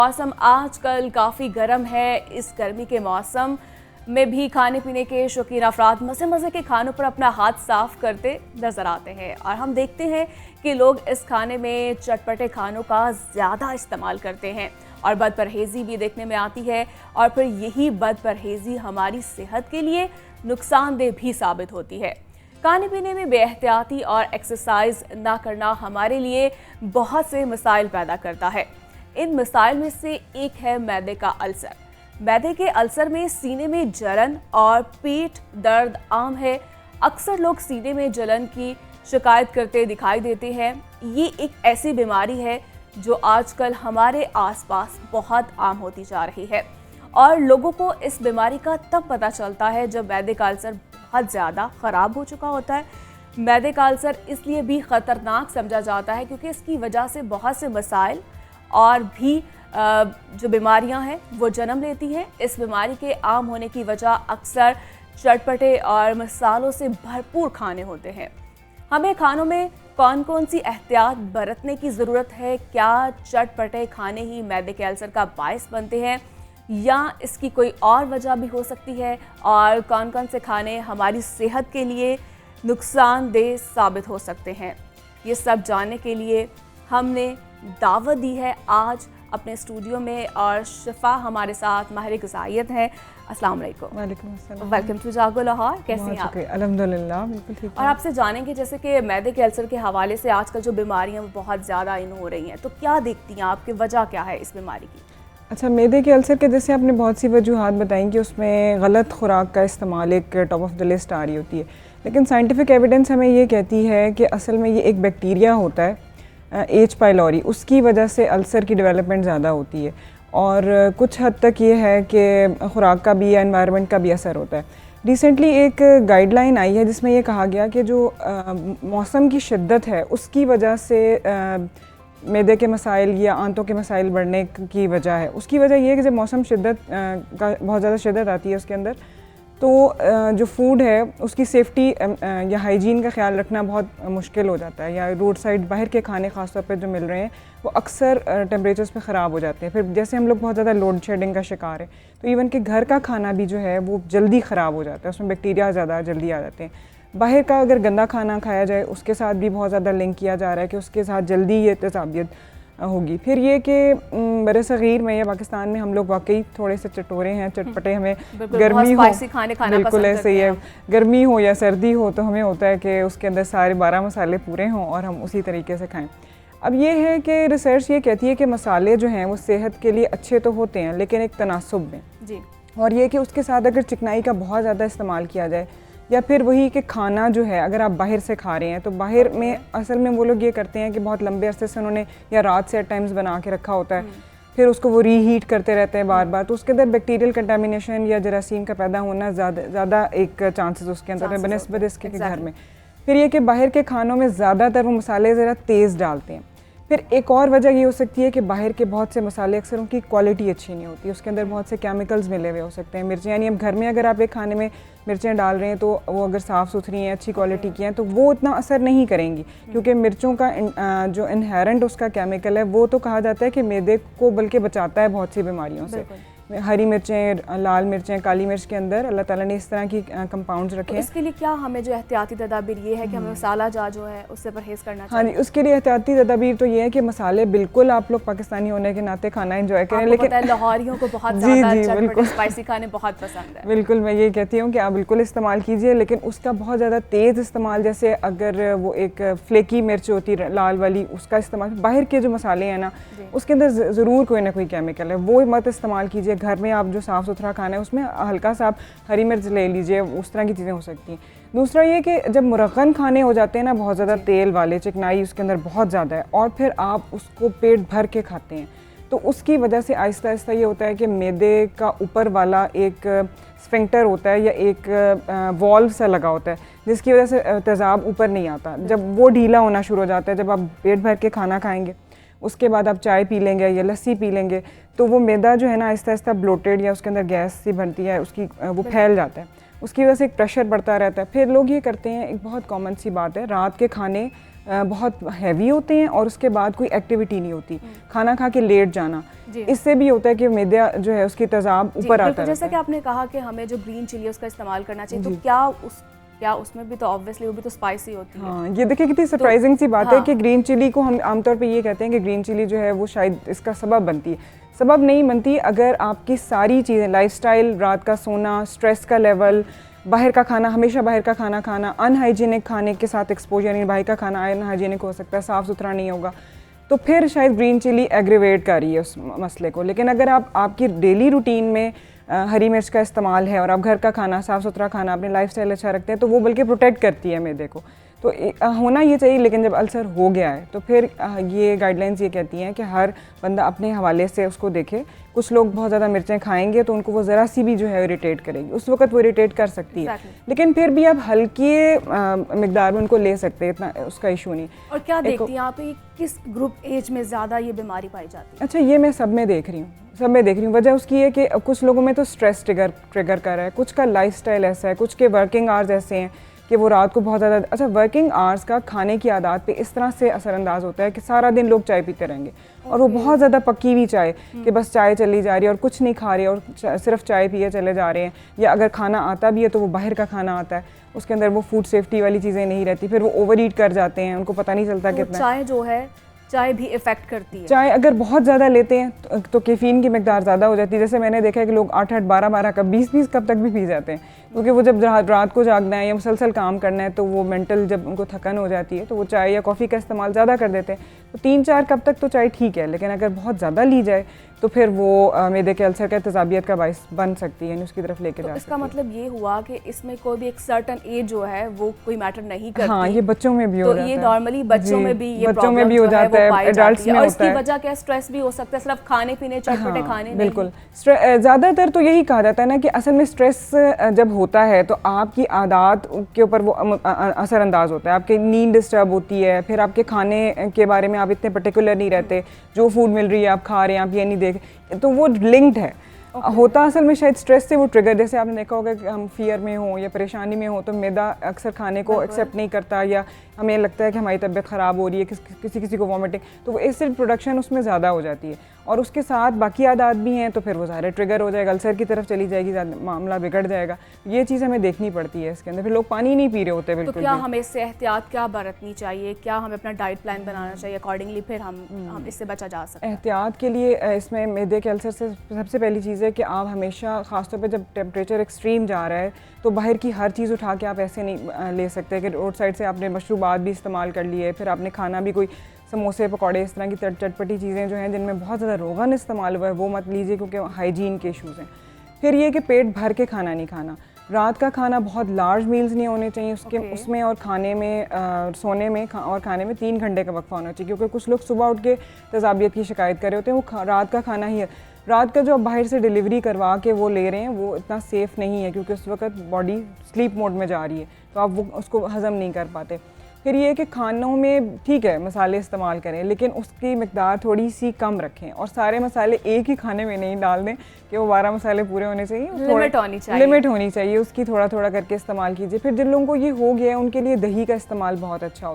मौसम आजकल काफ़ी गर्म है। इस गर्मी के मौसम में भी खाने पीने के शौकीन अफराद मज़े मज़े के खानों पर अपना हाथ साफ करते नज़र आते हैं और हम देखते हैं कि लोग इस खाने में चटपटे खानों का ज़्यादा इस्तेमाल करते हैं और बदपरहेज़ी भी देखने में आती है और फिर यही बदपरहेज़ी हमारी सेहत के लिए नुकसानदेह भी साबित होती है। खाने पीने में बेएहतियाती और एक्सरसाइज ना करना हमारे लिए बहुत से मसाइल पैदा करता है। इन मसाइल में से एक है मैदे का अल्सर। मैदे के अल्सर में सीने में जलन और पेट दर्द आम है। अक्सर लोग सीने में जलन की शिकायत करते दिखाई देते हैं। ये एक ऐसी बीमारी है जो आजकल हमारे आसपास बहुत आम होती जा रही है और लोगों को इस बीमारी का तब पता चलता है जब मैदे का अल्सर बहुत ज़्यादा ख़राब हो चुका होता है। मैदे का अल्सर इसलिए भी ख़तरनाक समझा जाता है क्योंकि इसकी वजह से बहुत से मसाइल और भी जो बीमारियां हैं वो जन्म लेती हैं। इस बीमारी के आम होने की वजह अक्सर चटपटे और मसालों से भरपूर खाने होते हैं। हमें खानों में कौन कौन सी एहतियात बरतने की ज़रूरत है? क्या चटपटे खाने ही मैदे के अल्सर का बायस बनते हैं या इसकी कोई और वजह भी हो सकती है? और कौन कौन से खाने हमारी सेहत के लिए नुकसानदेह साबित हो सकते हैं? ये सब जानने के लिए हमने दावत दी है आज अपने स्टूडियो में और शिफा हमारे साथ माहिर ग़िज़ाइयत है। अस्सलाम वालेकुम। वालेकुम अस्सलाम। वेलकम टू जागो लाहौर। कैसे हैं आप? अल्हम्दुलिल्लाह बिल्कुल ठीक और आपसे जानेंगे जैसे कि मैदे के अल्सर के हवाले से आजकल जो बीमारियां वो बहुत ज़्यादा इन हो रही हैं, तो क्या देखती हैं आपकी वजह क्या है इस बीमारी की? अच्छा, मैदे के अल्सर के जैसे आपने बहुत सी वजूहात बताई कि उसमें गलत खुराक का इस्तेमाल एक टॉप ऑफ द लिस्ट आ रही होती है, लेकिन साइंटिफिक एविडेंस हमें ये कहती है कि असल में ये एक बैक्टीरिया होता है एच पाइलोरी, उसकी वजह से अल्सर की डेवलपमेंट ज़्यादा होती है और कुछ हद तक ये है कि खुराक का भी या एनवायरनमेंट का भी असर होता है। रिसेंटली एक गाइडलाइन आई है जिसमें ये कहा गया कि जो मौसम की शिद्दत है उसकी वजह से मैदे के मसाइल या आंतों के मसाइल बढ़ने की वजह है। उसकी वजह यह है कि जब मौसम शिद्दत का बहुत ज़्यादा शिद्दत आती है उसके अंदर, तो जो फूड है उसकी सेफ्टी या हाइजीन का ख्याल रखना बहुत मुश्किल हो जाता है। या रोड साइड बाहर के खाने ख़ास तौर पे जो मिल रहे हैं वो अक्सर टेम्परेचर्स पे ख़राब हो जाते हैं। फिर जैसे हम लोग बहुत ज़्यादा लोड शेडिंग का शिकार है, तो इवन कि घर का खाना भी जो है वो जल्दी ख़राब हो जाता है, उसमें बैक्टीरिया ज़्यादा जल्दी आ जाते हैं। बाहर का अगर गंदा खाना खाया जाए उसके साथ भी बहुत ज़्यादा लिंक किया जा रहा है कि उसके साथ जल्दी ये तेज़ाबियत होगी। फिर ये कि बरसग़ीर में या पाकिस्तान में हम लोग वाकई थोड़े से चटोरे हैं, चटपटे, हमें गर्मी हो बिल्कुल ऐसे ही है, गर्मी हो या सर्दी हो तो हमें होता है कि उसके अंदर सारे 12 मसाले पूरे हों और हम उसी तरीके से खाएं। अब ये है कि रिसर्च ये कहती है कि मसाले जो हैं वो सेहत के लिए अच्छे तो होते हैं लेकिन एक तनासुब में जी, और ये कि उसके साथ अगर चिकनाई का बहुत ज़्यादा इस्तेमाल किया जाए या फिर वही कि खाना जो है अगर आप बाहर से खा रहे हैं तो बाहर में असल में वो लोग ये करते हैं कि बहुत लंबे अरसे से उन्होंने या रात से एट टाइम्स बना के रखा होता है, फिर उसको वो रीहीट करते रहते हैं बार बार, तो उसके अंदर बैक्टीरियल कंटामिनेशन या जरासीम का पैदा होना ज़्यादा एक चांसेस उसके अंदर है बनस्बत इसके घर में। फिर ये कि बाहर के खानों में ज़्यादातर वो मसाले ज़रा तेज़ डालते हैं। फिर एक और वजह ये हो सकती है कि बाहर के बहुत से मसाले अक्सर उनकी क्वालिटी अच्छी नहीं होती, उसके अंदर बहुत से केमिकल्स मिले हुए हो सकते हैं। मिर्चें, यानी अब घर में अगर आप एक खाने में मिर्चें डाल रहे हैं तो वो अगर साफ़ सुथरी हैं, अच्छी क्वालिटी की हैं, तो वो उतना असर नहीं करेंगी क्योंकि मिर्चों का जो इनहेरेंट उसका केमिकल है वो तो कहा जाता है कि मैदे को बल्कि बचाता है बहुत सी बीमारियों से। हरी मिर्चें, लाल मिर्चें, काली मिर्च के अंदर अल्लाह ताला ने इस तरह की कंपाउंड्स रखे हैं। इसके लिए क्या हमें जो एहतियाती तदाबीर ये है कि हमें मसाला जो है उससे परहेज़ करना चाहिए? हाँ जी, उसके लिए एहतियाती तदाबीर तो ये है कि मसाले बिल्कुल आप लोग पाकिस्तानी होने के नाते खाना एंजॉय करें, लेकिन लाहौरियों को बहुत ज़्यादा स्पाइसी खाने बहुत पसंद है। बिल्कुल, मैं ये कहती हूँ कि आप बिल्कुल इस्तेमाल कीजिए, लेकिन उसका बहुत ज़्यादा तेज़ इस्तेमाल, जैसे अगर वो एक फ्लेकी मिर्च होती है लाल वाली, उसका इस्तेमाल, बाहर के जो मसाले हैं ना उसके अंदर ज़रूर कोई ना कोई केमिकल है, वो मत इस्तेमाल कीजिए। घर में आप जो साफ़ सुथरा खाना है उसमें हल्का सा आप हरी मिर्च ले लीजिए, उस तरह की चीज़ें हो सकती हैं। दूसरा ये कि जब मुरक्कन खाने हो जाते हैं ना, बहुत ज़्यादा तेल वाले, चिकनाई उसके अंदर बहुत ज़्यादा है, और फिर आप उसको पेट भर के खाते हैं, तो उसकी वजह से आहिस्ता आहिस्ता ये होता है कि मैदे का ऊपर वाला एक स्फिंक्टर होता है या एक वॉल्व सा लगा होता है जिसकी वजह से तेज़ाब ऊपर नहीं आता। जब वो ढीला होना शुरू हो जाता है, जब आप पेट भर के खाना खाएंगे, उसके बाद आप चाय पी लेंगे या लस्सी पी लेंगे, तो वो मैदा जो है ना आहिस्ता आहिस्ता ब्लोटेड या उसके अंदर गैस सी बनती है, उसकी वो फैल जाता है, उसकी वजह से एक प्रेशर बढ़ता रहता है। फिर लोग ये करते हैं, एक बहुत कॉमन सी बात है, रात के खाने बहुत हैवी होते हैं और उसके बाद कोई एक्टिविटी नहीं होती, खाना खा के लेट जाना, इससे भी होता है कि मैदा जो है उसकी तेजाब ऊपर आता है। जैसा कि आपने कहा कि हमें जो ग्रीन चिली है उसका इस्तेमाल करना चाहिए, तो क्या उसमें भी तो ऑब्वियसली वो भी तो स्पाइसी होती है। हाँ, ये देखिए कितनी सरप्राइजिंग सी बात है कि ग्रीन चिली को हम आमतौर पे ये कहते हैं कि ग्रीन चिली जो है वो शायद इसका सबब बनती है। सबब नहीं बनती, अगर आपकी सारी चीज़ें, लाइफस्टाइल, रात का सोना, स्ट्रेस का लेवल, बाहर का खाना, हमेशा बाहर का खाना खाना, अनहाइजीनिक खाने के साथ एक्सपोजर, यानी बाहर का खाना अनहाइजीनिक हो सकता है, साफ़ सुथरा नहीं होगा, तो फिर शायद ग्रीन चिली एग्रीवेट कर रही है उस मसले को। लेकिन अगर आपकी डेली रूटीन में हरी मिर्च का इस्तेमाल है और आप घर का खाना, साफ़ सुथरा खाना, अपनी लाइफस्टाइल अच्छा रखते हैं, तो वो बल्कि प्रोटेक्ट करती है मैदे को। तो होना ये चाहिए। लेकिन जब अल्सर हो गया है तो फिर ये गाइडलाइंस ये कहती हैं कि हर बंदा अपने हवाले से उसको देखे। कुछ लोग बहुत ज़्यादा मिर्चें खाएंगे तो उनको वो ज़रा सी भी जो है इरिटेट करेगी, उस वक्त वो इरिटेट कर सकती है, लेकिन फिर भी आप हल्के मिकदार में उनको ले सकते हैं, इतना उसका इशू नहीं। और क्या देखती हैं आप, किस ग्रुप एज में ज़्यादा ये बीमारी पाई जाती है? अच्छा, ये मैं सब में देख रही हूँ। वजह उसकी है कि कुछ लोगों में तो स्ट्रेस ट्रिगर कर रहा है, कुछ का लाइफस्टाइल ऐसा है, कुछ के वर्किंग आवर्स ऐसे हैं कि वो रात को बहुत ज़्यादा, अच्छा वर्किंग आवर्स का खाने की आदत पे इस तरह से असरअंदाज होता है कि सारा दिन लोग चाय पीते रहेंगे और वो बहुत ज़्यादा पकी हुई चाय कि बस चाय चली जा रही है और कुछ नहीं खा रही है और सिर्फ चाय पिए चले जा रहे हैं, या अगर खाना आता भी है तो वो बाहर का खाना आता है, उसके अंदर वो फूड सेफ्टी वाली चीज़ें नहीं रहती, फिर वो ओवर ईट कर जाते हैं, उनको पता नहीं चलता कितना। चाय जो है, चाय भी इफेक्ट करती है। चाय अगर बहुत ज़्यादा लेते हैं तो कैफीन की मिकदार ज़्यादा हो जाती है। जैसे मैंने देखा है कि लोग 8-8, 12-12 कप, 20-20 कप तक भी पी जाते हैं, क्योंकि वो जब रात को जागना है या मुसलसल काम करना है तो वो मेंटल, जब उनको थकन हो जाती है तो वो चाय या कॉफ़ी का इस्तेमाल ज़्यादा कर देते हैं। तो 3-4 कप तक तो चाय ठीक है, लेकिन अगर बहुत ज़्यादा ली जाए तो फिर वो मैदे के अल्सर का तेजाबियत का बाइस बन सकती है, उसकी तरफ लेके जा सकती है। इसका मतलब ये हुआ कि इसमें कोई भी एक सर्टन एज जो है वो कोई मैटर नहीं करती। हाँ, ये बच्चों में भी हो जाता है। ये नॉर्मली बच्चों में भी ये बच्चों में भी हो जाता है, एडल्ट्स में होता है। और इसकी वजह क्या, स्ट्रेस भी हो सकता है, सिर्फ खाने पीने, चटपटे खाने। बिल्कुल, ज़्यादातर तो यही कहा जाता है ना कि असल में स्ट्रेस जब होता है तो आपकी आदत के ऊपर वो असरअंदाज होता है, आपकी नींद डिस्टर्ब होती है, फिर आपके खाने के बारे में आप इतने पर्टिकुलर नहीं रहते, जो फूड मिल रही है आप खा रहे हैं, आप ये नहीं देख, तो वो लिंक्ड है। होता असल में शायद स्ट्रेस से वो ट्रिगर, जैसे आपने देखा होगा कि हम फियर में हो या परेशानी में हो तो मैदा अक्सर खाने को एक्सेप्ट नहीं करता, या हमें लगता है कि हमारी तबीयत ख़राब हो रही है, किसी को वॉमिटिंग, तो वो एसिड प्रोडक्शन उसमें ज़्यादा हो जाती है और उसके साथ बाकी आदत भी हैं, तो फिर वो ज़ाहिर ट्रिगर हो जाएगा, अल्सर की तरफ चली जाएगी, मामला बिगड़ जाएगा। ये चीज़ हमें देखनी पड़ती है इसके अंदर। फिर लोग पानी नहीं पी रहे होते बिल्कुल। तो क्या हमें इससे एहतियात क्या बरतनी चाहिए, क्या हमें अपना डाइट प्लान बनाना चाहिए अकॉर्डिंगली, फिर हम इससे बचा जा सकते हैं? एहतियात के लिए इसमें मैदे के अल्सर से सबसे पहली चीज़ है कि आप हमेशा, ख़ासतौर पे जब टेम्परेचर एक्सट्रीम जा रहा है, तो बाहर की हर चीज़ उठा के आप ऐसे नहीं ले सकते कि रोड साइड से आपने मशरूबात भी इस्तेमाल कर लिए, फिर आपने खाना भी कोई समोसे, पकौड़े, इस तरह की चटपटी चीज़ें जो हैं जिनमें बहुत ज़्यादा रोगन इस्तेमाल हुआ है, वो मत लीजिए क्योंकि हाइजीन के इशूज़ हैं। फिर ये कि पेट भर के खाना नहीं खाना, रात का खाना बहुत लार्ज मील्स नहीं होने चाहिए उसमें, और खाने में, सोने में और खाने में 3 घंटे का वक्फा होना चाहिए, क्योंकि कुछ लोग सुबह उठ के तेजाबियत की शिकायत कर रहे होते हैं, वो रात का खाना ही है। रात का जो आप बाहर से डिलीवरी करवा के वो ले रहे हैं वो इतना सेफ़ नहीं है, क्योंकि उस वक्त बॉडी स्लीप मोड में जा रही है, तो आप वो उसको हज़म नहीं कर पाते। फिर ये कि खानों में ठीक है मसाले इस्तेमाल करें, लेकिन उसकी मिकदार थोड़ी सी कम रखें, और सारे मसाले एक ही खाने में नहीं डाल दें कि वो 12 मसाले पूरे होने चाहिए, लिमिट होनी चाहिए उसकी, थोड़ा थोड़ा करके इस्तेमाल कीजिए। फिर जिन लोगों को ये हो गया है उनके लिए दही का इस्तेमाल बहुत अच्छा होता है।